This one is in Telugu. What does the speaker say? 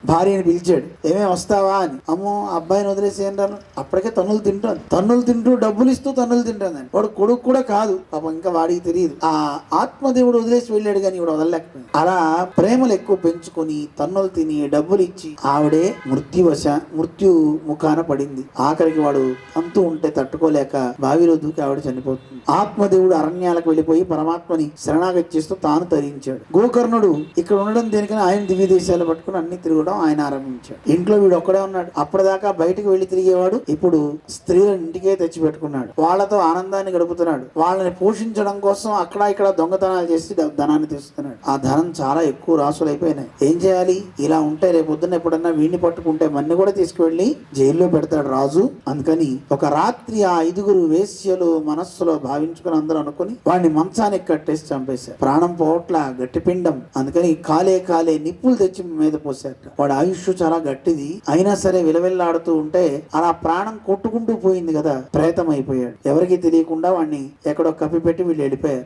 భార్యని పిలిచాడు, ఏమే వస్తావా అని. అమ్మో అబ్బాయిని వదిలేసేయండి అన్నాడు. అప్పటికే తన్నులు తింటాను, తన్నులు తింటూ డబ్బులు ఇస్తూ తన్నులు తింటాను. వాడు కొడుకు కూడా కాదు పాపం, ఇంకా వాడికి తెలియదు. ఆ ఆత్మదేవుడు వదిలేసి వెళ్ళాడు కానీ ఇవిడ వదలలేకపోయింది. అలా ప్రేమలు ఎక్కువ పెంచుకొని తన్నులు తిని డబ్బులు ఇచ్చి ఆవిడే మృత్యు ముఖాన పడింది. ఆఖరికి వాడు అంతూ ఉంటే తట్టుకోలేక బావిలో దూకి ఆవిడ చనిపోతుంది. ఆత్మదేవుడు అరణ్యాలకు వెళ్ళిపోయి పరమాత్మని శరణాగతి చేస్తూ తాను తరించాడు. గోకర్ణుడు ఇక్కడ ఉండడం దేనికని ఆయన దివ్య దేశాలు పట్టుకుని అన్ని తిరగడం ఆయన ఆరంభించాడు. ఇంట్లో వీడు ఒక్కడే ఉన్నాడు. అప్పటిదాకా బయటకు వెళ్లి తిరిగేవాడు, ఇప్పుడు స్త్రీలను ఇంటికే తెచ్చి పెట్టుకున్నాడు. వాళ్ళతో ఆనందాన్ని గడుపుతున్నాడు. వాళ్ళని పోషించడం కోసం అక్కడ ఇక్కడ దొంగతనాలు చేసి ధనాన్ని తెస్తున్నాడు. ఆ ధనం చాలా ఎక్కువ రాసులు అయిపోయినాయి. ఏం చేయాలి? ఇలా ఉంటే రేపు పొద్దున్న ఎప్పుడన్నా వీడిని పట్టుకుంటే మన్ని కూడా తీసుకువెళ్లి జైల్లో పెడతాడు రాజు. అందుకని ఒక రాత్రి ఆ 5 వేశ్యలు మనస్సులో భావించుకుని అందరూ అనుకుని వాడిని మంచానికి కట్టేసి చంపేశారు. ప్రాణం పోవట్ల గట్టి పిండం, అందుకని కాలే నిప్పులు తెచ్చి మీద పోసారట. వాడు ఆయుష్ చాలా గట్టిది, అయినా సరే విలవిల్లాడుతూ ఉంటే అలా ప్రాణం కొట్టుకుంటూ పోయింది కదా, ప్రేతం అయిపోయాడు. ఎవరికి తెలియకుండా వాడిని ఎక్కడో కప్పిపెట్టి వీళ్ళు వెళ్ళిపోయారు.